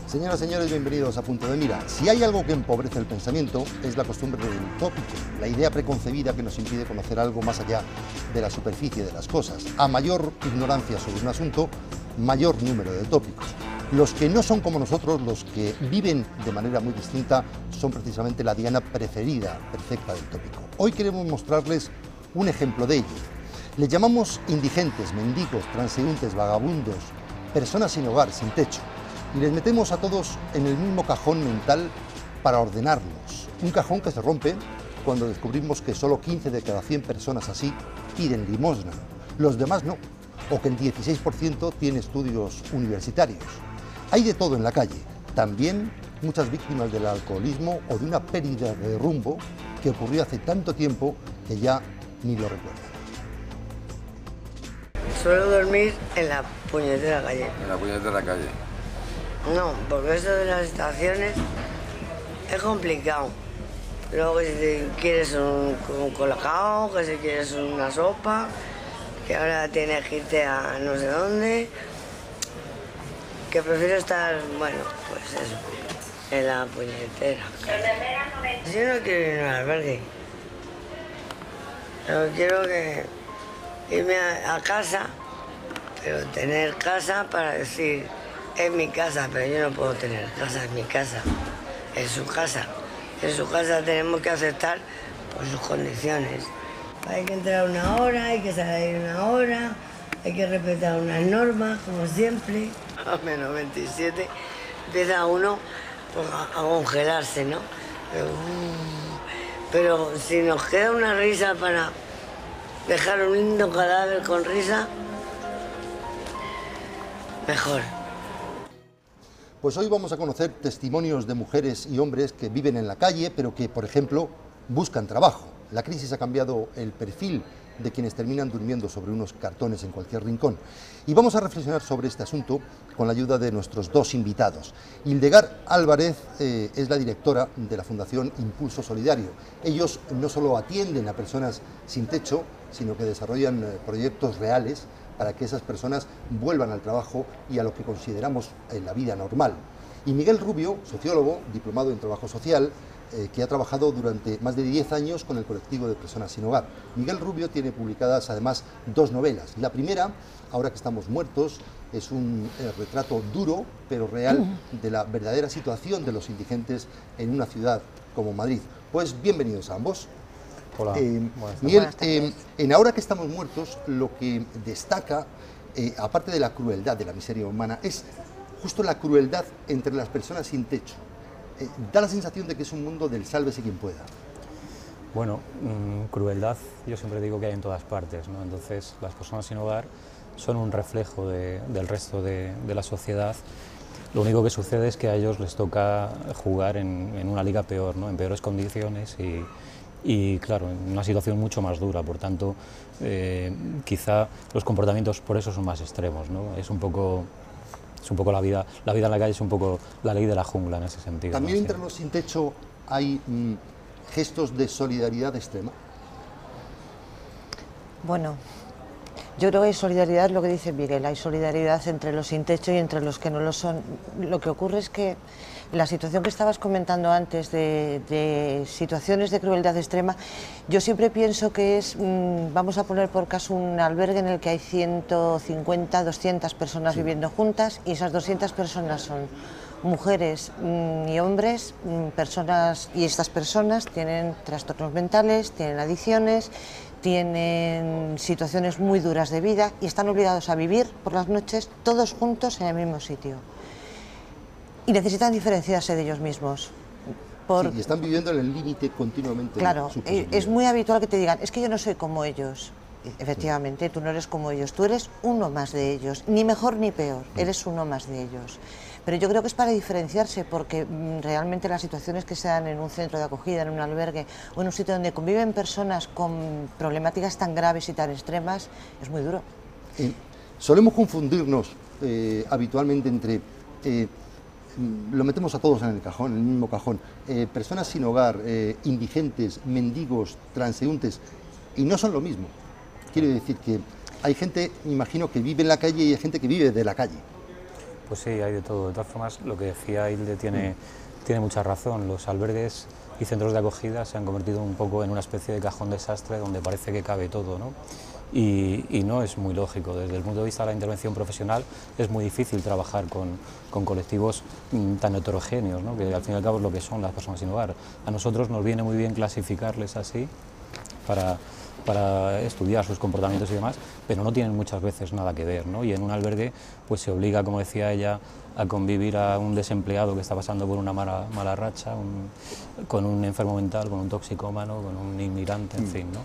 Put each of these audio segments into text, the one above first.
Señoras y señores, bienvenidos a Punto de Mira. Si hay algo que empobrece el pensamiento, es la costumbre del tópico, la idea preconcebida que nos impide conocer algo más allá de la superficie de las cosas. A mayor ignorancia sobre un asunto, mayor número de tópicos. Los que no son como nosotros, los que viven de manera muy distinta, son precisamente la diana preferida, perfecta del tópico. Hoy queremos mostrarles un ejemplo de ello. Les llamamos indigentes, mendigos, transeúntes, vagabundos, personas sin hogar, sin techo. Y les metemos a todos en el mismo cajón mental para ordenarlos. Un cajón que se rompe cuando descubrimos que solo 15 de cada 100 personas así piden limosna. Los demás no, o que el 16% tiene estudios universitarios. Hay de todo en la calle, también muchas víctimas del alcoholismo o de una pérdida de rumbo que ocurrió hace tanto tiempo que ya ni lo recuerdan. Suelo dormir en la puñetera calle. En la puñetera calle. No, porque eso de las estaciones es complicado. Luego que si te quieres un colacao, que si quieres una sopa, que ahora tienes que irte a no sé dónde, que prefiero estar, bueno, pues eso, en la puñetera calle. Yo no quiero ir a un albergue. Yo quiero irme a casa, pero tener casa para decir, es mi casa, pero yo no puedo tener casa en mi casa, es su casa. En su casa tenemos que aceptar por sus condiciones. Hay que entrar una hora, hay que salir una hora, hay que respetar unas normas, como siempre. A menos 27 empieza uno pues, a congelarse, ¿no? Pero si nos queda una risa para dejar un lindo cadáver con risa, mejor. Pues hoy vamos a conocer testimonios de mujeres y hombres que viven en la calle, pero que, por ejemplo, buscan trabajo. La crisis ha cambiado el perfil de quienes terminan durmiendo sobre unos cartones en cualquier rincón. Y vamos a reflexionar sobre este asunto con la ayuda de nuestros dos invitados. Hildegard Álvarez es la directora de la Fundación Impulso Solidario. Ellos no solo atienden a personas sin techo, sino que desarrollan proyectos reales para que esas personas vuelvan al trabajo y a lo que consideramos en la vida normal. Y Miguel Rubio, sociólogo, diplomado en trabajo social, que ha trabajado durante más de 10 años con el colectivo de personas sin hogar. Miguel Rubio tiene publicadas además 2 novelas. La primera, Ahora que estamos muertos, es un retrato duro pero real de la verdadera situación de los indigentes en una ciudad como Madrid. Pues bienvenidos a ambos. Hola, Miguel, en Ahora que estamos muertos, lo que destaca, aparte de la crueldad de la miseria humana, es justo la crueldad entre las personas sin techo. Da la sensación de que es un mundo del sálvese quien pueda. Bueno, crueldad yo siempre digo que hay en todas partes, ¿no? Entonces las personas sin hogar son un reflejo del resto de la sociedad. Lo único que sucede es que a ellos les toca jugar en una liga peor, ¿no? En peores condiciones y claro, en una situación mucho más dura. Por tanto, quizá los comportamientos por eso son más extremos, ¿no? Es un poco la vida en la calle es un poco la ley de la jungla en ese sentido. También ¿no? entre los sin techo hay gestos de solidaridad extrema. Bueno, yo creo que hay solidaridad, lo que dice Miguel, hay solidaridad entre los sin techo y entre los que no lo son. Lo que ocurre es que la situación que estabas comentando antes de situaciones de crueldad extrema, yo siempre pienso que es, vamos a poner por caso un albergue en el que hay 150, 200 personas viviendo juntas y esas 200 personas son mujeres y hombres, y estas personas tienen trastornos mentales, tienen adicciones, tienen situaciones muy duras de vida y están obligados a vivir por las noches todos juntos en el mismo sitio. Y necesitan diferenciarse de ellos mismos. Sí, y están viviendo en el límite continuamente. Claro, es muy habitual que te digan, es que yo no soy como ellos. Efectivamente, tú no eres como ellos, tú eres uno más de ellos, ni mejor ni peor, eres uno más de ellos. Pero yo creo que es para diferenciarse, porque realmente las situaciones que se dan en un centro de acogida, en un albergue o en un sitio donde conviven personas con problemáticas tan graves y tan extremas, es muy duro. Solemos confundirnos habitualmente entre... lo metemos a todos en el cajón, en el mismo cajón. Personas sin hogar, indigentes, mendigos, transeúntes, y no son lo mismo. Quiero decir que hay gente, me imagino, que vive en la calle y hay gente que vive de la calle. Pues sí, hay de todo. De todas formas, lo que decía Hilde tiene mucha razón. Los albergues y centros de acogida se han convertido un poco en una especie de cajón desastre donde parece que cabe todo, ¿no? Y no es muy lógico. Desde el punto de vista de la intervención profesional es muy difícil trabajar con colectivos tan heterogéneos, ¿no? Que al fin y al cabo es lo que son las personas sin hogar. A nosotros nos viene muy bien clasificarles así para estudiar sus comportamientos y demás, pero no tienen muchas veces nada que ver, ¿no? Y en un albergue pues se obliga, como decía ella, a convivir a un desempleado que está pasando por una mala racha, con un enfermo mental, con un toxicómano, con un inmigrante, en fin, ¿no?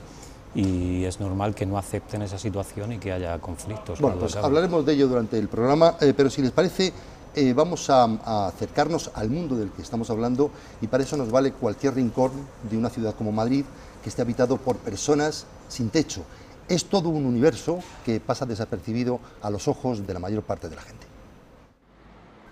Y es normal que no acepten esa situación y que haya conflictos. Bueno, pues hablaremos de ello durante el programa, pero si les parece, vamos a acercarnos al mundo del que estamos hablando, y para eso nos vale cualquier rincón de una ciudad como Madrid que esté habitado por personas sin techo. Es todo un universo que pasa desapercibido a los ojos de la mayor parte de la gente.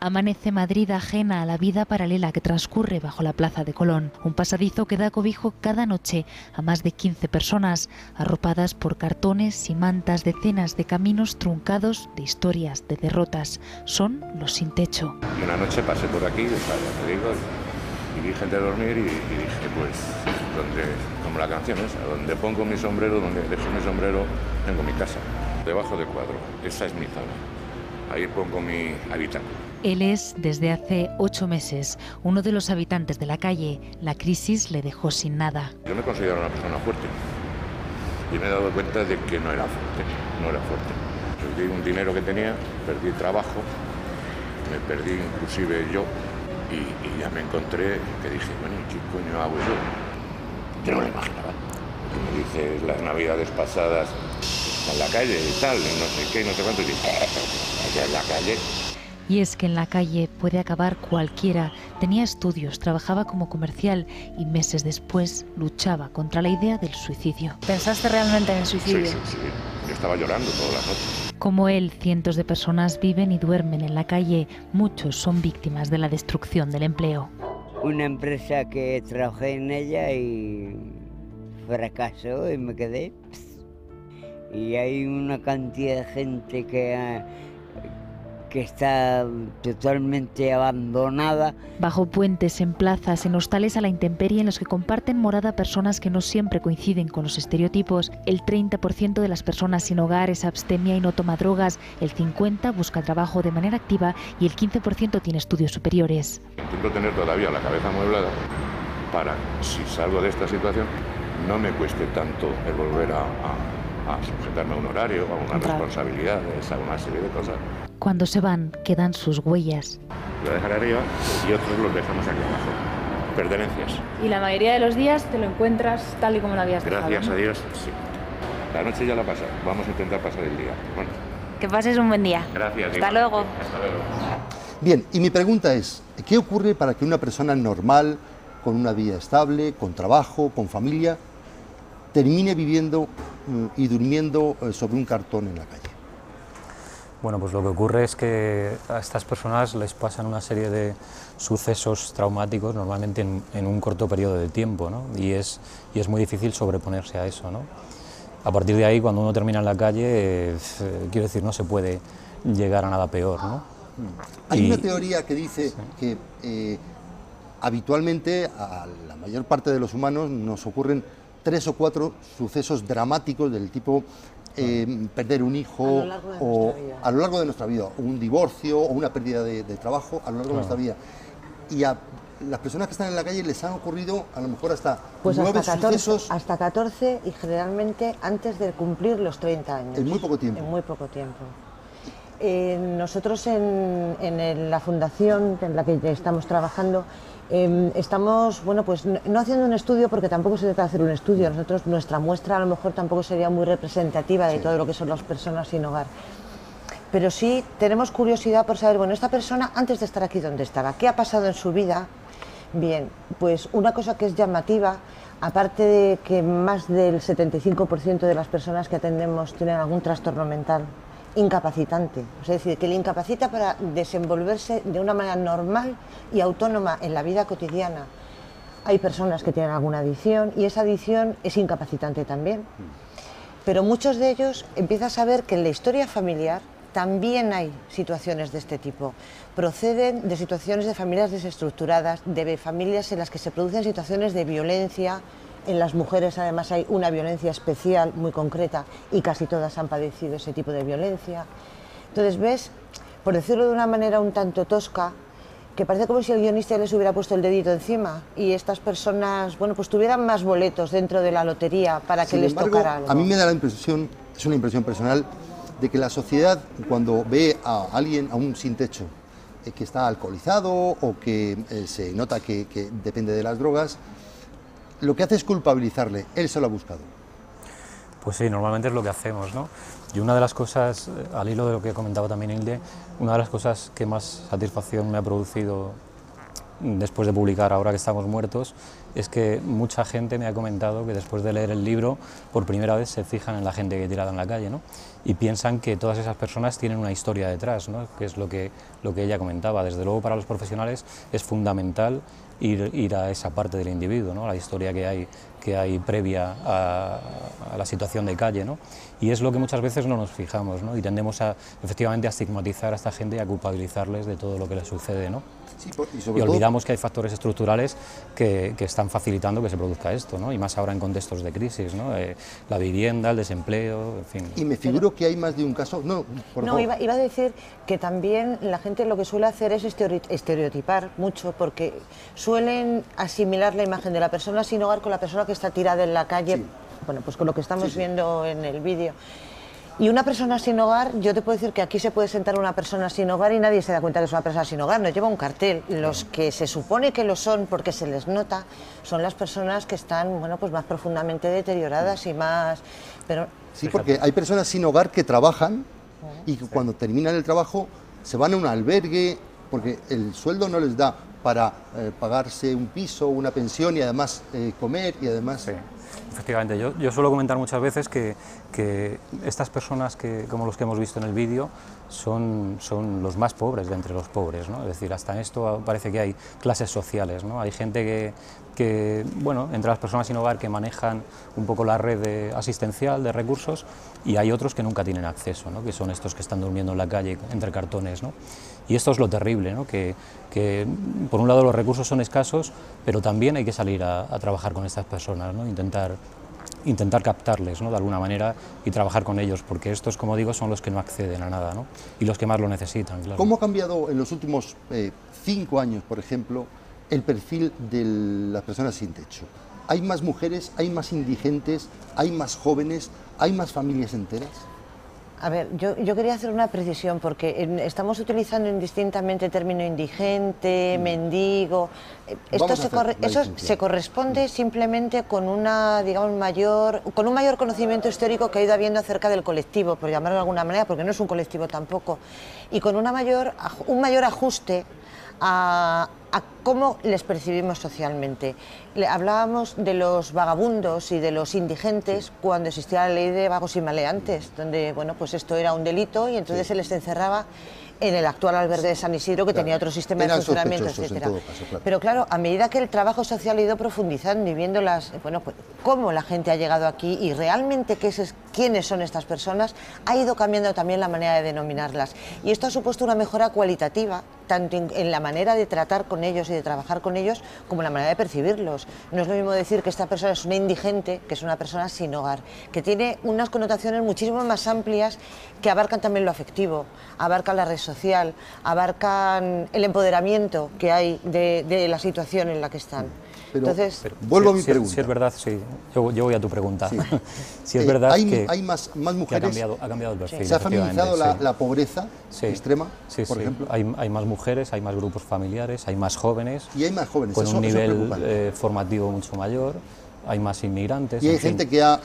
Amanece Madrid ajena a la vida paralela que transcurre bajo la Plaza de Colón, un pasadizo que da cobijo cada noche a más de 15 personas, arropadas por cartones y mantas, decenas de caminos truncados, de historias, de derrotas. Son los sin techo. Y una noche pasé por aquí, ya te digo, y vi gente dormir y dije, pues, como la canción esa, donde pongo mi sombrero, donde dejo mi sombrero, tengo mi casa. Debajo del cuadro, esa es mi zona, ahí pongo mi habitáculo. Él es, desde hace 8 meses, uno de los habitantes de la calle. La crisis le dejó sin nada. Yo me considero una persona fuerte y me he dado cuenta de que no era fuerte. Perdí un dinero que tenía, perdí trabajo, me perdí inclusive yo y ya me encontré que dije, bueno, ¿qué coño hago yo? Yo no lo imaginaba. Tú me dices las navidades pasadas en la calle y tal, y no sé qué, no sé cuánto, y dije, allá en la calle. Y es que en la calle puede acabar cualquiera. Tenía estudios, trabajaba como comercial y meses después luchaba contra la idea del suicidio. ¿Pensaste realmente en el suicidio? Sí. Yo estaba llorando todas las noches. Como él, cientos de personas viven y duermen en la calle. Muchos son víctimas de la destrucción del empleo. Una empresa que trabajé en ella y fracasó y me quedé. Y hay una cantidad de gente que está totalmente abandonada. Bajo puentes, en plazas, en hostales a la intemperie en los que comparten morada personas que no siempre coinciden con los estereotipos. El 30% de las personas sin hogar es abstemia y no toma drogas, el 50% busca trabajo de manera activa y el 15% tiene estudios superiores. Intento tener todavía la cabeza amueblada para, si salgo de esta situación, no me cueste tanto el volver a sujetarme a un horario, a unas responsabilidades, a una serie de cosas. Cuando se van, quedan sus huellas. Lo dejaré arriba y otros los dejamos aquí abajo. Pertenencias. Y la mayoría de los días te lo encuentras tal y como lo habías dejado, Gracias ¿no? a Dios, sí. La noche ya la pasa. Vamos a intentar pasar el día. Bueno. Que pases un buen día. Gracias. Hasta luego. Hasta luego. Bien, y mi pregunta es, ¿qué ocurre para que una persona normal, con una vida estable, con trabajo, con familia, termine viviendo y durmiendo sobre un cartón en la calle? Bueno, pues lo que ocurre es que a estas personas les pasan una serie de sucesos traumáticos, normalmente en un corto periodo de tiempo, ¿no? Y es muy difícil sobreponerse a eso, ¿no? A partir de ahí, cuando uno termina en la calle, quiero decir, no se puede llegar a nada peor, ¿no? Hay una teoría que dice que habitualmente a la mayor parte de los humanos nos ocurren 3 o 4 sucesos dramáticos del tipo perder un hijo a lo largo de nuestra vida, un divorcio o una pérdida de trabajo a lo largo de nuestra vida. Y a las personas que están en la calle les han ocurrido a lo mejor hasta 9 sucesos. Hasta 14 y generalmente antes de cumplir los 30 años. En muy poco tiempo. En muy poco tiempo. Nosotros en la fundación en la que estamos trabajando estamos, bueno, pues no haciendo un estudio porque tampoco se trata de hacer un estudio. Nosotros, nuestra muestra a lo mejor tampoco sería muy representativa de todo lo que son las personas sin hogar. Pero sí tenemos curiosidad por saber, bueno, esta persona antes de estar aquí, ¿dónde estaba? ¿Qué ha pasado en su vida? Bien, pues una cosa que es llamativa, aparte de que más del 75% de las personas que atendemos tienen algún trastorno mental incapacitante, es decir, que le incapacita para desenvolverse de una manera normal y autónoma en la vida cotidiana. Hay personas que tienen alguna adicción y esa adicción es incapacitante también. Pero muchos de ellos empiezan a saber que en la historia familiar también hay situaciones de este tipo. Proceden de situaciones de familias desestructuradas, de familias en las que se producen situaciones de violencia. En las mujeres además hay una violencia especial muy concreta y casi todas han padecido ese tipo de violencia. Entonces ves, por decirlo de una manera un tanto tosca, que parece como si el guionista les hubiera puesto el dedito encima y estas personas, bueno, pues tuvieran más boletos dentro de la lotería para que les tocara algo. A mí me da la impresión, es una impresión personal, de que la sociedad, cuando ve a alguien, a un sin techo, que está alcoholizado o que se nota que depende de las drogas, lo que hace es culpabilizarle, él se lo ha buscado. Pues sí, normalmente es lo que hacemos, ¿no? Y una de las cosas, al hilo de lo que comentaba también Hilde, una de las cosas que más satisfacción me ha producido después de publicar Ahora que estamos muertos, es que mucha gente me ha comentado que después de leer el libro, por primera vez se fijan en la gente que he tirado en la calle, ¿no? Y piensan que todas esas personas tienen una historia detrás, ¿no? Que es lo que ella comentaba. Desde luego para los profesionales es fundamental ir a esa parte del individuo, ¿no? La historia que hay previa a la situación de calle, ¿no? Y es lo que muchas veces no nos fijamos, ¿no? Y tendemos efectivamente a estigmatizar a esta gente y a culpabilizarles de todo lo que les sucede, ¿no? Sí, y olvidamos que hay factores estructurales que están facilitando que se produzca esto, ¿no? Y más ahora en contextos de crisis, ¿no? La vivienda, el desempleo, en fin. Y me figuro que hay más de un caso. No, iba a decir que también la gente lo que suele hacer es estereotipar mucho, porque suelen asimilar la imagen de la persona sin hogar con la persona que está tirada en la calle, sí. Bueno, pues con lo que estamos viendo en el vídeo. Y una persona sin hogar, yo te puedo decir que aquí se puede sentar una persona sin hogar y nadie se da cuenta que es una persona sin hogar, no lleva un cartel. Los que se supone que lo son porque se les nota son las personas que están, bueno, pues más profundamente deterioradas y más... Pero... Sí, porque hay personas sin hogar que trabajan y que cuando terminan el trabajo se van a un albergue porque el sueldo no les da para pagarse un piso, una pensión y además comer y además... Sí. Efectivamente, yo suelo comentar muchas veces que estas personas, como los que hemos visto en el vídeo, son los más pobres de entre los pobres, ¿no? Es decir, hasta en esto parece que hay clases sociales, ¿no? Hay gente bueno, entre las personas sin hogar que manejan un poco la red asistencial de recursos y hay otros que nunca tienen acceso, ¿no? Que son estos que están durmiendo en la calle entre cartones, ¿no? Y esto es lo terrible, ¿no? Que por un lado los recursos son escasos, pero también hay que salir a trabajar con estas personas, ¿no? Intentar captarles, ¿no? De alguna manera y trabajar con ellos, porque estos, como digo, son los que no acceden a nada, ¿no? Y los que más lo necesitan, claro. ¿Cómo ha cambiado en los últimos 5 años, por ejemplo, el perfil de las personas sin techo? ¿Hay más mujeres, hay más indigentes, hay más jóvenes, hay más familias enteras? A ver, yo quería hacer una precisión porque estamos utilizando indistintamente el término indigente, mendigo. Esto se corresponde simplemente con digamos, con un mayor conocimiento histórico que ha ido habiendo acerca del colectivo, por llamarlo de alguna manera, porque no es un colectivo tampoco, y con un mayor ajuste a cómo les percibimos socialmente. Hablábamos de los vagabundos y de los indigentes cuando existía la ley de vagos y maleantes, donde bueno, pues esto era un delito y entonces se les encerraba en el actual albergue de San Isidro, que tenía otro sistema de funcionamiento, etcétera. Pero claro, a medida que el trabajo social ha ido profundizando y viendo pues, cómo la gente ha llegado aquí y realmente quiénes son estas personas, ha ido cambiando también la manera de denominarlas. Y esto ha supuesto una mejora cualitativa, tanto en la manera de tratar con ellos y de trabajar con ellos, como en la manera de percibirlos. No es lo mismo decir que esta persona es una indigente, que es una persona sin hogar, que tiene unas connotaciones muchísimo más amplias que abarcan también lo afectivo, abarcan la red social, abarcan el empoderamiento que hay de la situación en la que están. Pero vuelvo a mi pregunta. Si es verdad, sí, yo voy a tu pregunta. Sí. Si es verdad hay más mujeres, ha cambiado el perfil. Se ha feminizado la pobreza extrema, por ejemplo. Hay más mujeres, hay más grupos familiares, hay más jóvenes. Y hay más jóvenes. Con un nivel formativo mucho mayor, hay más inmigrantes. Y hay gente que ha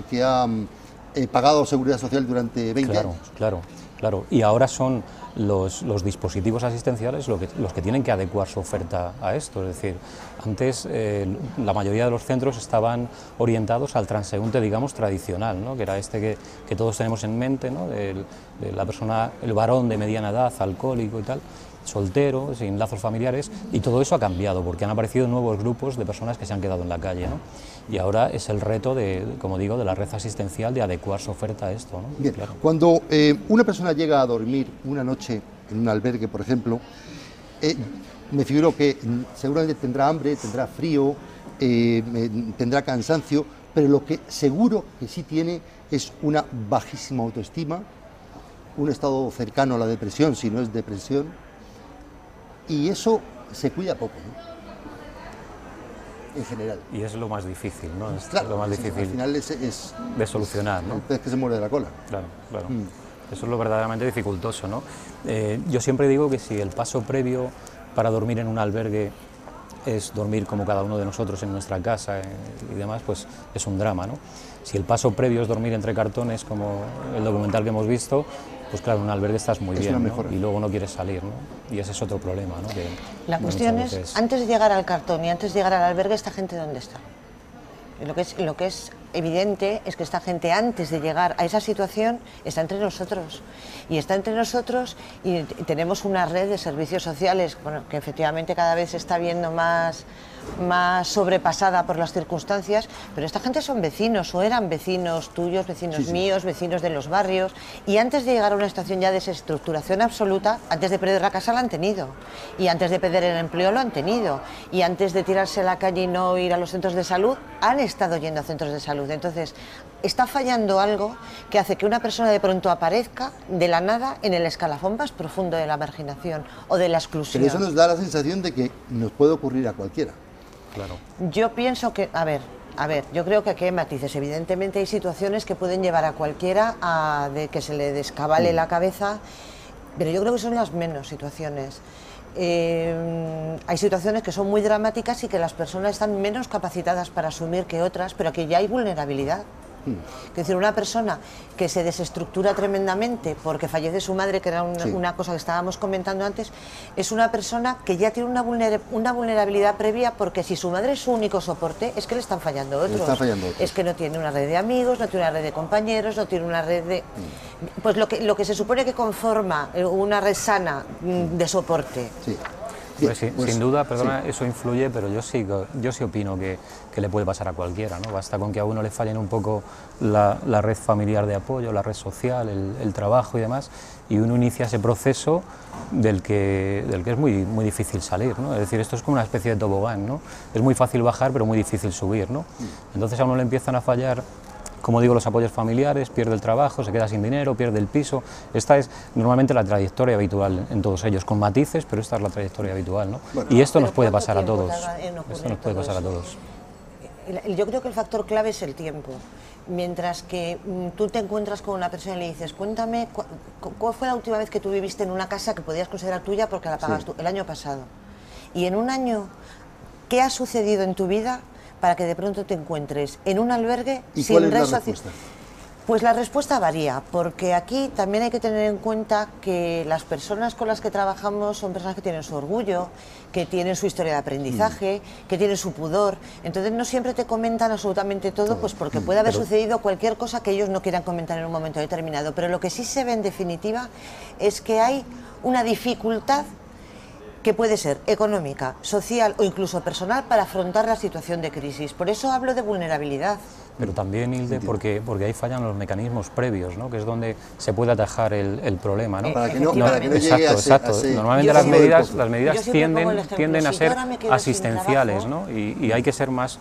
pagado seguridad social durante 20 años. Claro. Y ahora son los dispositivos asistenciales los que tienen que adecuar su oferta a esto. Es decir, antes la mayoría de los centros estaban orientados al transeúnte, digamos, tradicional, ¿no? Que era este que todos tenemos en mente, ¿no? De la persona, el varón de mediana edad, alcohólico y tal. soltero, sin lazos familiares, y todo eso ha cambiado porque han aparecido nuevos grupos de personas que se han quedado en la calle, ¿no? Y ahora es el reto de, como digo, de la red asistencial de adecuar su oferta a esto, ¿no? Bien, claro. Cuando una persona llega a dormir una noche en un albergue, por ejemplo, me figuro que seguramente tendrá hambre, tendrá frío, tendrá cansancio, pero lo que seguro que sí tiene es una bajísima autoestima, un estado cercano a la depresión, si no es depresión, y eso se cuida poco, ¿no? En general. Y es lo más difícil, ¿no? Es Claro, lo más al difícil final es de solucionar, ¿no? el pez que se muerde la cola. Claro, claro. Eso es lo verdaderamente dificultoso, ¿no? Yo siempre digo que si el paso previo para dormir en un albergue es dormir como cada uno de nosotros en nuestra casa y demás, pues es un drama, ¿no? Si el paso previo es dormir entre cartones, como el documental que hemos visto, pues claro, en un albergue estás muy bien, ¿no? Y luego no quieres salir, ¿no? Y ese es otro problema, ¿no? Que la cuestión es, antes de llegar al cartón y antes de llegar al albergue, ¿esta gente dónde está? Lo que es evidente es que esta gente, antes de llegar a esa situación, está entre nosotros. Y está entre nosotros y tenemos una red de servicios sociales, bueno, que efectivamente cada vez se está viendo más sobrepasada por las circunstancias, pero esta gente son vecinos o eran vecinos tuyos, vecinos míos, vecinos de los barrios, y antes de llegar a una situación ya de desestructuración absoluta, antes de perder la casa la han tenido, y antes de perder el empleo lo han tenido, y antes de tirarse a la calle y no ir a los centros de salud, han estado yendo a centros de salud. Entonces, está fallando algo que hace que una persona de pronto aparezca de la nada en el escalafón más profundo de la marginación o de la exclusión. Pero eso nos da la sensación de que nos puede ocurrir a cualquiera. Claro. Yo pienso que, a ver, yo creo que aquí hay matices. Evidentemente hay situaciones que pueden llevar a cualquiera a de que se le descabale la cabeza, pero yo creo que son las menos situaciones. Hay situaciones que son muy dramáticas y que las personas están menos capacitadas para asumir que otras, pero que ya hay vulnerabilidad. Es decir, una persona que se desestructura tremendamente porque fallece su madre, que era una cosa que estábamos comentando antes, es una persona que ya tiene una vulnerabilidad previa, porque si su madre es su único soporte, es que le están fallando otros. Es que no tiene una red de amigos, no tiene una red de compañeros, no tiene una red de... Pues lo que se supone que conforma una red sana de soporte. Sí. Pues sí, sin duda, perdona, eso influye, pero yo sí opino que le puede pasar a cualquiera, ¿no? Basta con que a uno le fallen un poco la red familiar de apoyo, la red social, el trabajo y demás, y uno inicia ese proceso del que es muy difícil salir, ¿no? Es decir, esto es como una especie de tobogán, ¿no? Es muy fácil bajar, pero muy difícil subir, ¿no? Entonces a uno le empiezan a fallar, como digo, los apoyos familiares, pierde el trabajo, se queda sin dinero, pierde el piso. Esta es normalmente la trayectoria habitual en todos ellos, con matices, pero esta es la trayectoria habitual, ¿no? Bueno, y esto nos puede pasar a todos. Esto nos puede pasar a todos. Yo creo que el factor clave es el tiempo. Mientras que tú te encuentras con una persona y le dices, cuéntame, ¿cuál fue la última vez que tú viviste en una casa que podías considerar tuya porque la pagas tú? El año pasado. Y en un año, ¿qué ha sucedido en tu vida para que de pronto te encuentres en un albergue sin red social? Pues la respuesta varía, porque aquí también hay que tener en cuenta que las personas con las que trabajamos son personas que tienen su orgullo, que tienen su historia de aprendizaje, que tienen su pudor. Entonces no siempre te comentan absolutamente todo, pues porque puede haber sucedido cualquier cosa que ellos no quieran comentar en un momento determinado. Pero lo que sí se ve en definitiva es que hay una dificultad que puede ser económica, social o incluso personal para afrontar la situación de crisis. Por eso hablo de vulnerabilidad. Pero también, Hilde, porque ahí fallan los mecanismos previos, ¿no? Que es donde se puede atajar el problema, ¿no? Para que no llegue exacto. Normalmente las medidas tienden a ser asistenciales, ¿no? Y hay que ser más,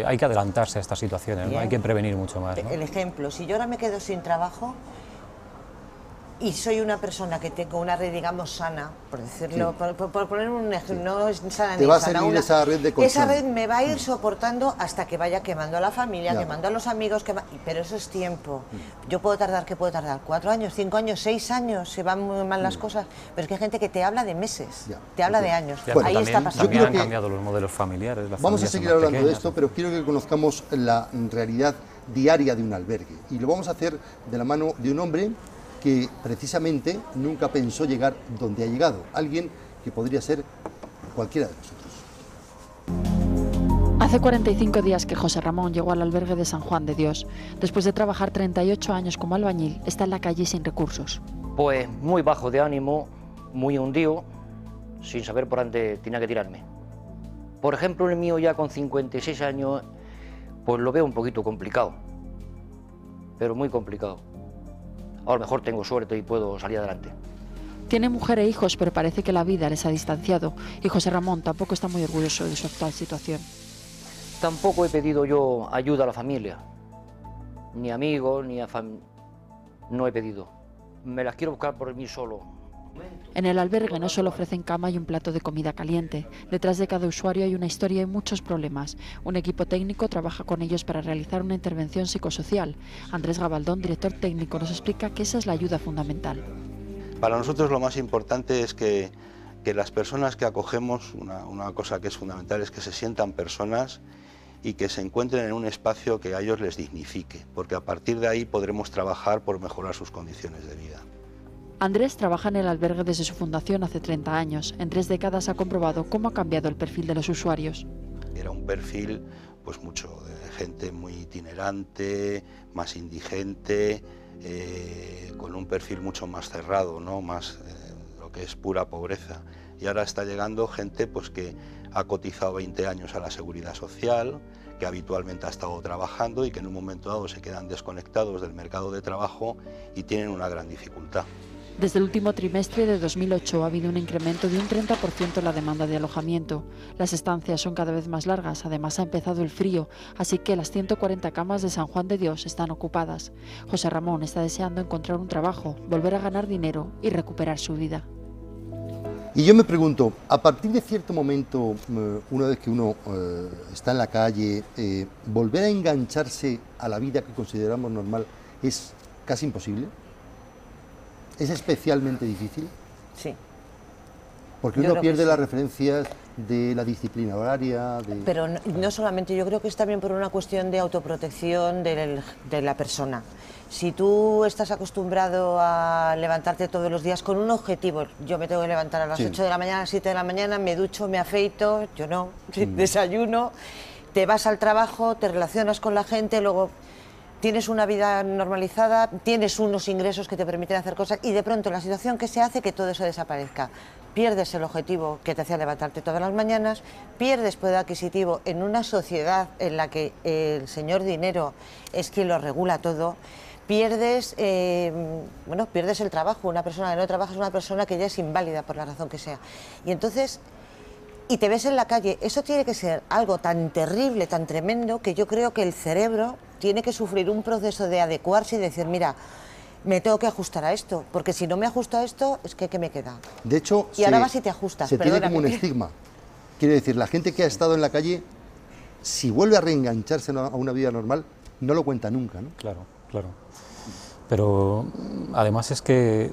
hay que adelantarse a estas situaciones, ¿no? Hay que prevenir mucho más, ¿no? El ejemplo, si yo ahora me quedo sin trabajo y soy una persona que tengo una red, digamos, sana, por decirlo, por poner un ejemplo, no es sana ni sana, esa red de colchón. Esa red me va a ir soportando hasta que vaya quemando a la familia, quemando a los amigos, pero eso es tiempo. Yo puedo tardar, ¿qué puedo tardar? 4 años, 5 años, 6 años, se van muy mal las cosas, pero es que hay gente que te habla de meses, te habla de años. Bueno, ahí está pasando. También han cambiado los modelos familiares. Vamos a seguir hablando de esto, pero quiero que conozcamos la realidad diaria de un albergue, y lo vamos a hacer de la mano de un hombre que precisamente nunca pensó llegar donde ha llegado, alguien que podría ser cualquiera de nosotros. Hace 45 días que José Ramón llegó al albergue de San Juan de Dios. Después de trabajar 38 años como albañil, está en la calle sin recursos. Pues muy bajo de ánimo, muy hundido, sin saber por dónde tenía que tirarme. Por ejemplo, el mío ya con 56 años, pues lo veo un poquito complicado, pero muy complicado. A lo mejor tengo suerte y puedo salir adelante. Tiene mujer e hijos, pero parece que la vida les ha distanciado, y José Ramón tampoco está muy orgulloso de su actual situación. Tampoco he pedido yo ayuda a la familia, ni amigos, ni a no he pedido. Me las quiero buscar por mí solo. En el albergue no solo ofrecen cama y un plato de comida caliente. Detrás de cada usuario hay una historia y muchos problemas. Un equipo técnico trabaja con ellos para realizar una intervención psicosocial. Andrés Gabaldón, director técnico, nos explica que esa es la ayuda fundamental. Para nosotros lo más importante es que las personas que acogemos, una cosa que es fundamental es que se sientan personas y que se encuentren en un espacio que a ellos les dignifique, porque a partir de ahí podremos trabajar por mejorar sus condiciones de vida. Andrés trabaja en el albergue desde su fundación hace 30 años. En 3 décadas ha comprobado cómo ha cambiado el perfil de los usuarios. Era un perfil pues mucho de gente muy itinerante, más indigente, con un perfil mucho más cerrado, ¿no? Más lo que es pura pobreza. Y ahora está llegando gente pues que ha cotizado 20 años a la Seguridad Social, que habitualmente ha estado trabajando y que en un momento dado se quedan desconectados del mercado de trabajo y tienen una gran dificultad. Desde el último trimestre de 2008 ha habido un incremento de un 30% en la demanda de alojamiento. Las estancias son cada vez más largas, además ha empezado el frío, así que las 140 camas de San Juan de Dios están ocupadas. José Ramón está deseando encontrar un trabajo, volver a ganar dinero y recuperar su vida. Y yo me pregunto, a partir de cierto momento, una vez que uno está en la calle, volver a engancharse a la vida que consideramos normal es casi imposible. ¿Es especialmente difícil? Sí. Porque uno pierde las referencias de la disciplina horaria. Pero no solamente, yo creo que es también por una cuestión de autoprotección de la persona. Si tú estás acostumbrado a levantarte todos los días con un objetivo, yo me tengo que levantar a las 8 de la mañana, a las 7 de la mañana, me ducho, me afeito, yo no, desayuno, te vas al trabajo, te relacionas con la gente, luego tienes una vida normalizada, tienes unos ingresos que te permiten hacer cosas y de pronto la situación que se hace que todo eso desaparezca. Pierdes el objetivo que te hacía levantarte todas las mañanas, pierdes poder adquisitivo en una sociedad en la que el señor dinero es quien lo regula todo, pierdes el trabajo. Una persona que no trabaja es una persona que ya es inválida por la razón que sea. Y entonces, y te ves en la calle, eso tiene que ser algo tan terrible, tan tremendo, que yo creo que el cerebro tiene que sufrir un proceso de adecuarse y decir, mira, me tengo que ajustar a esto, porque si no me ajusto a esto, es que ¿qué me queda? De hecho, y ahora vas y te ajustas. Se tiene como un estigma. Quiere decir, la gente que ha estado en la calle, si vuelve a reengancharse a una vida normal, no lo cuenta nunca, ¿no? Claro, claro. Pero además es que,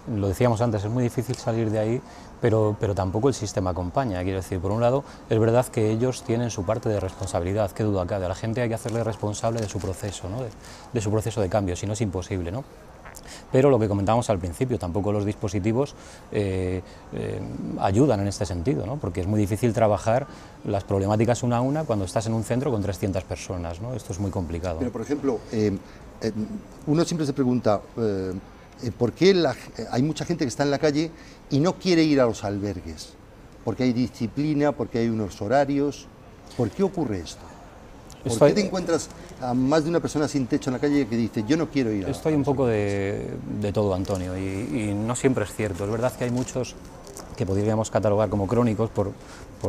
lo decíamos antes, es muy difícil salir de ahí, pero tampoco el sistema acompaña. Quiero decir, por un lado, es verdad que ellos tienen su parte de responsabilidad, qué duda cabe. A la gente hay que hacerle responsable de su proceso, ¿no? de su proceso de cambio, si no es imposible, ¿no? Pero lo que comentábamos al principio, tampoco los dispositivos ayudan en este sentido, ¿no? Porque es muy difícil trabajar las problemáticas una a una cuando estás en un centro con 300 personas, ¿no? Esto es muy complicado. Pero, por ejemplo, uno siempre se pregunta, ¿por qué hay mucha gente que está en la calle y no quiere ir a los albergues? Porque hay disciplina, porque hay unos horarios. ¿Por qué ocurre esto? ¿Por qué te encuentras a más de una persona sin techo en la calle que dice, yo no quiero ir a Esto hay un poco de todo, Antonio, y no siempre es cierto. Es verdad que hay muchos que podríamos catalogar como crónicos, por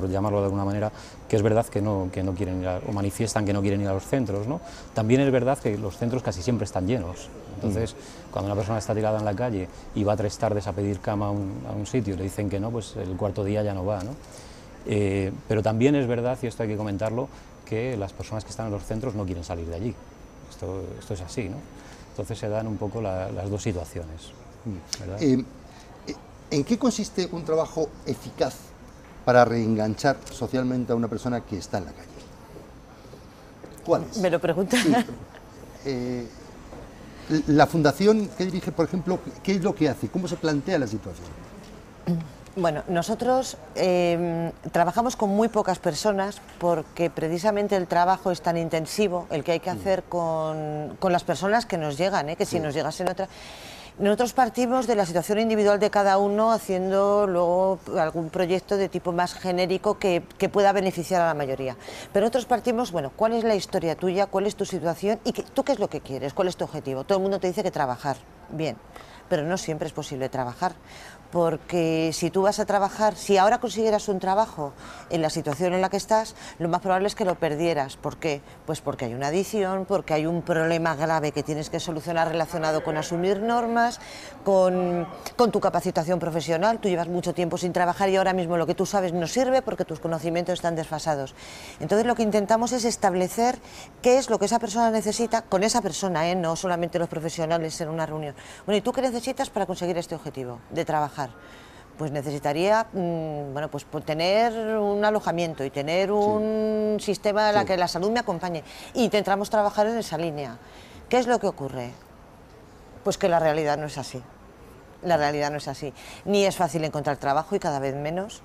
llamarlo de alguna manera, que es verdad que no quieren ir o manifiestan que no quieren ir a los centros, ¿no? También es verdad que los centros casi siempre están llenos. Entonces, cuando una persona está tirada en la calle y va 3 tardes a pedir cama a un sitio y le dicen que no, pues el cuarto día ya no va, ¿no? Pero también es verdad, y esto hay que comentarlo, que las personas que están en los centros no quieren salir de allí. Esto es así, ¿no? Entonces se dan un poco las dos situaciones, ¿verdad? ¿En qué consiste un trabajo eficaz para reenganchar socialmente a una persona que está en la calle? ¿Cuál es? ¿Me lo preguntas? Sí. La fundación que dirige, por ejemplo, ¿qué es lo que hace? ¿Cómo se plantea la situación? Bueno, nosotros trabajamos con muy pocas personas porque precisamente el trabajo es tan intensivo, el que hay que hacer con las personas que nos llegan, que si nos llegasen otras... Nosotros partimos de la situación individual de cada uno, haciendo luego algún proyecto de tipo más genérico que pueda beneficiar a la mayoría. Pero nosotros partimos, bueno, ¿cuál es la historia tuya? ¿Cuál es tu situación? ¿Y tú qué es lo que quieres? ¿Cuál es tu objetivo? Todo el mundo te dice que trabajar, bien, pero no siempre es posible trabajar. Porque si tú vas a trabajar, si ahora consiguieras un trabajo en la situación en la que estás, lo más probable es que lo perdieras. ¿Por qué? Pues porque hay una adicción, porque hay un problema grave que tienes que solucionar relacionado con asumir normas, con tu capacitación profesional. Tú llevas mucho tiempo sin trabajar y ahora mismo lo que tú sabes no sirve porque tus conocimientos están desfasados. Entonces lo que intentamos es establecer qué es lo que esa persona necesita con esa persona, no solamente los profesionales en una reunión. Bueno, ¿y tú qué necesitas para conseguir este objetivo de trabajar? Pues necesitaría bueno, pues tener un alojamiento y tener un sistema en la que la salud me acompañe. Y intentamos trabajar en esa línea. ¿Qué es lo que ocurre? Pues que la realidad no es así. La realidad no es así. Ni es fácil encontrar trabajo y cada vez menos.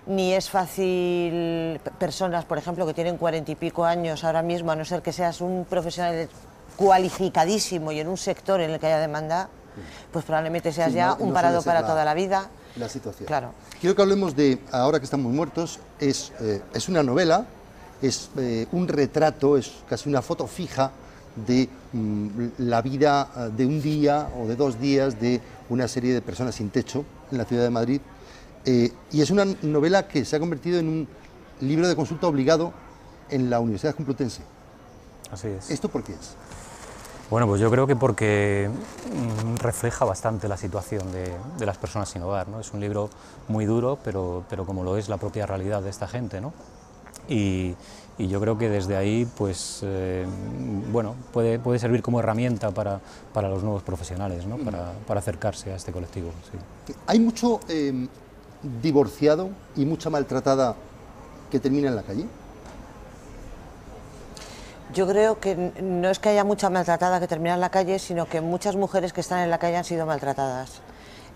Ni es fácil personas, por ejemplo, que tienen 40 y pico años ahora mismo, a no ser que seas un profesional cualificadísimo y en un sector en el que haya demanda, pues probablemente seas ya un parado para toda la vida. La situación. Claro. Quiero que hablemos de Ahora que estamos muertos. Es una novela, es un retrato, es casi una foto fija de la vida de un día o de 2 días de una serie de personas sin techo en la ciudad de Madrid. Y es una novela que se ha convertido en un libro de consulta obligado en la Universidad Complutense. Así es. ¿Esto por qué es? Bueno, pues yo creo que porque refleja bastante la situación de las personas sin hogar, ¿no? Es un libro muy duro, pero como lo es la propia realidad de esta gente, ¿no? Y yo creo que desde ahí, pues, bueno, puede servir como herramienta para los nuevos profesionales, ¿no? Para acercarse a este colectivo. Sí. Hay mucho divorciado y mucha maltratada que termina en la calle. Yo creo que no es que haya mucha maltratada que termina en la calle, sino que muchas mujeres que están en la calle han sido maltratadas.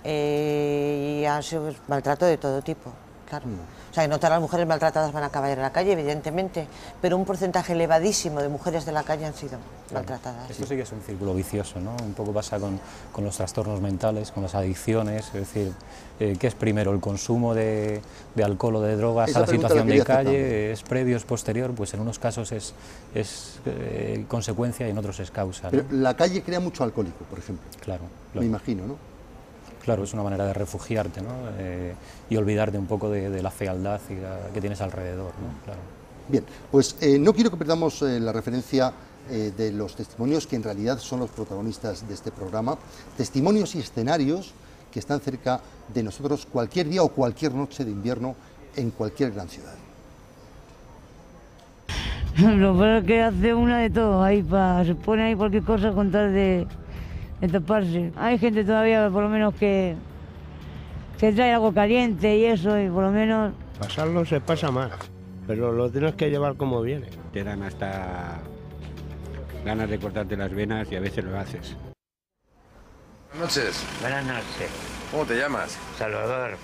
Y han sido maltrato de todo tipo, claro. O sea, que no todas las mujeres maltratadas van a acabar en la calle, evidentemente, pero un porcentaje elevadísimo de mujeres de la calle han sido maltratadas. Esto sí que es un círculo vicioso, ¿no? Un poco pasa con los trastornos mentales, con las adicciones, es decir, ¿qué es primero, el consumo de alcohol o de drogas a la situación de calle? ¿Es previo, es posterior? Pues en unos casos es consecuencia y en otros es causa, ¿no? Pero la calle crea mucho alcohólico, por ejemplo. Claro. Me imagino, ¿no? Claro, es una manera de refugiarte, ¿no? Y olvidarte un poco de la fealdad que tienes alrededor, ¿no? Claro. Bien, pues no quiero que perdamos la referencia de los testimonios que en realidad son los protagonistas de este programa, testimonios y escenarios que están cerca de nosotros cualquier día o cualquier noche de invierno en cualquier gran ciudad. Lo peor es que hace una de todo, ahí se pone ahí cualquier cosa con tal de taparse. Hay gente todavía, por lo menos, que trae algo caliente y eso, y por lo menos... Pasarlo se pasa mal, pero lo tienes que llevar como viene. Te dan hasta ganas de cortarte las venas y a veces lo haces. Buenas noches. Buenas noches. ¿Cómo te llamas? Salvador.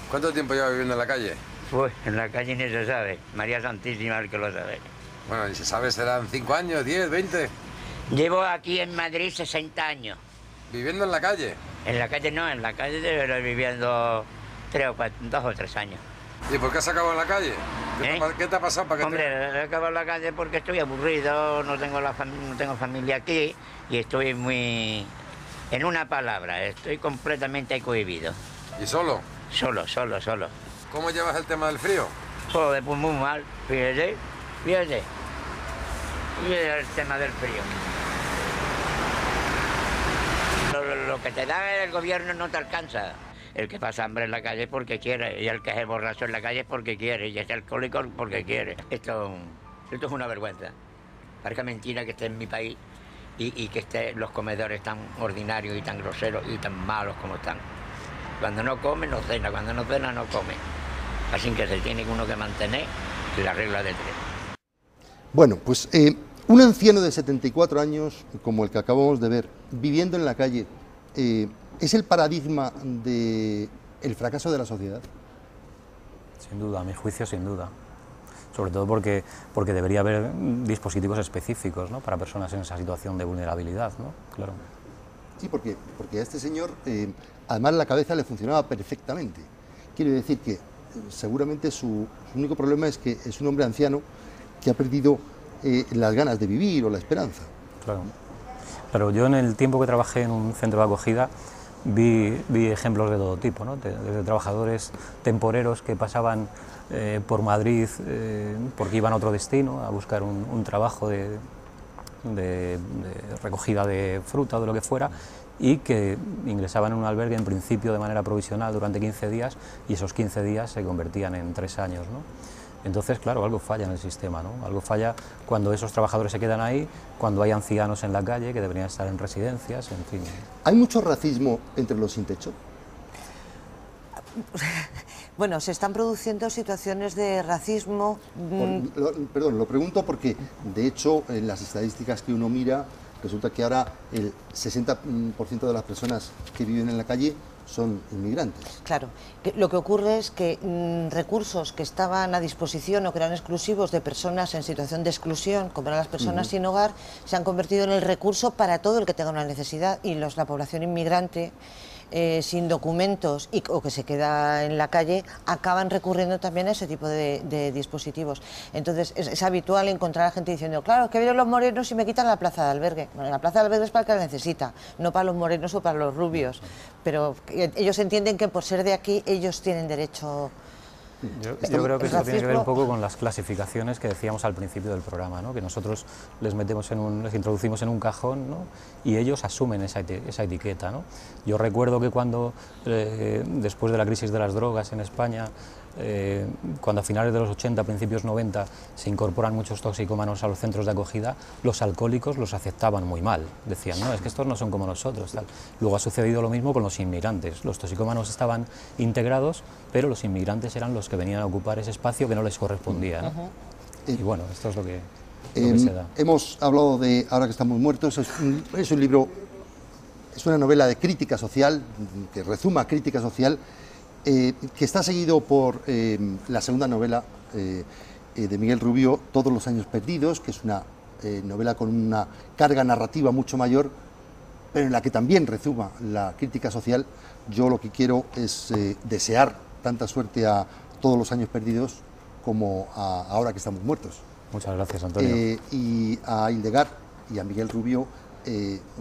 ¿Cuánto tiempo llevas viviendo en la calle? Pues en la calle ni se sabe. María Santísima el que lo sabe. Bueno, y si sabes, serán 5 años, 10, 20. Llevo aquí en Madrid 60 años. ¿Viviendo en la calle? En la calle no, en la calle debo viviendo 2 o 3 años. ¿Y por qué has acabado en la calle? ¿Qué te ha pasado para que Hombre, he acabado en la calle porque estoy aburrido, no tengo familia aquí y estoy muy... En una palabra, estoy completamente cohibido. ¿Y solo? Solo. ¿Cómo llevas el tema del frío? Joder, pues muy mal, fíjate el tema del frío. Lo que te da el gobierno no te alcanza. El que pasa hambre en la calle es porque quiere, y el que es borracho en la calle es porque quiere, y es alcohólico porque quiere. Esto es una vergüenza. Parece mentira que esté en mi país y que estén los comedores tan ordinarios y tan groseros y tan malos como están. Cuando no come, no cena, cuando no cena, no come. Así que se tiene uno que mantener la regla de 3. Bueno, pues un anciano de 74 años, como el que acabamos de ver, viviendo en la calle, ¿es el paradigma del fracaso de la sociedad? Sin duda, a mi juicio, sin duda. Sobre todo porque debería haber dispositivos específicos, ¿no? Para personas en esa situación de vulnerabilidad, ¿no? Claro. Sí, porque a este señor, además la cabeza le funcionaba perfectamente. Quiere decir que seguramente su único problema es que es un hombre anciano que ha perdido las ganas de vivir o la esperanza. Claro, yo en el tiempo que trabajé en un centro de acogida vi ejemplos de todo tipo, ¿no? Desde trabajadores temporeros que pasaban por Madrid porque iban a otro destino a buscar un trabajo de recogida de fruta o de lo que fuera, y que ingresaban en un albergue en principio de manera provisional durante 15 días y esos 15 días se convertían en 3 años, ¿no? Entonces, claro, algo falla en el sistema, ¿no? Algo falla cuando esos trabajadores se quedan ahí, cuando hay ancianos en la calle que deberían estar en residencias, en fin. ¿Hay mucho racismo entre los sin techo? Bueno, se están produciendo situaciones de racismo. Perdón, lo pregunto porque, de hecho, en las estadísticas que uno mira, resulta que ahora el 60% de las personas que viven en la calle son inmigrantes. Claro, lo que ocurre es que recursos que estaban a disposición o que eran exclusivos de personas en situación de exclusión, como eran las personas sin hogar, se han convertido en el recurso para todo el que tenga una necesidad, y la población inmigrante sin documentos o que se queda en la calle acaban recurriendo también a ese tipo de dispositivos. Entonces es habitual encontrar a gente diciendo, claro, es que vienen los morenos y me quitan la plaza de albergue. Bueno, la plaza de albergue es para el que la necesita, no para los morenos o para los rubios, pero ellos entienden que por ser de aquí ellos tienen derecho. Yo creo que eso tiene que ver un poco con las clasificaciones que decíamos al principio del programa, ¿no? Que nosotros les introducimos en un cajón, ¿no? Y ellos asumen esa etiqueta, ¿no? Yo recuerdo que cuando, después de la crisis de las drogas en España, cuando a finales de los 80, principios 90, se incorporan muchos toxicómanos a los centros de acogida, los alcohólicos los aceptaban muy mal. Decían, no, es que estos no son como nosotros, tal. Luego ha sucedido lo mismo con los inmigrantes. Los toxicómanos estaban integrados, pero los inmigrantes eran los que venían a ocupar ese espacio que no les correspondía, ¿no? Y bueno, esto es lo que se da. Hemos hablado de Ahora que estamos muertos. Es un libro, es una novela de crítica social, que rezuma crítica social, que está seguido por la segunda novela de Miguel Rubio, Todos los años perdidos, que es una novela con una carga narrativa mucho mayor, pero en la que también rezuma la crítica social. Yo lo que quiero es desear tanta suerte a Todos los años perdidos como a Ahora que estamos muertos. Muchas gracias, Antonio. Y a Hildegard y a Miguel Rubio,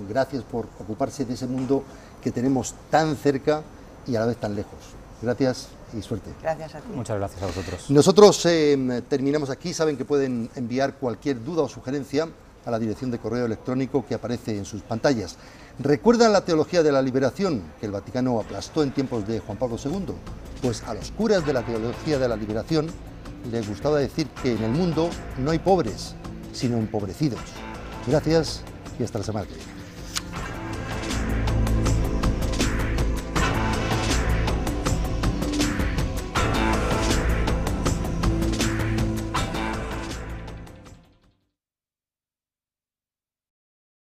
gracias por ocuparse de ese mundo que tenemos tan cerca y a la vez tan lejos. Gracias y suerte. Gracias a ti. Muchas gracias a vosotros. Nosotros terminamos aquí. Saben que pueden enviar cualquier duda o sugerencia a la dirección de correo electrónico que aparece en sus pantallas. ¿Recuerdan la teología de la liberación que el Vaticano aplastó en tiempos de Juan Pablo II? Pues a los curas de la teología de la liberación les gustaba decir que en el mundo no hay pobres, sino empobrecidos. Gracias y hasta la semana que viene.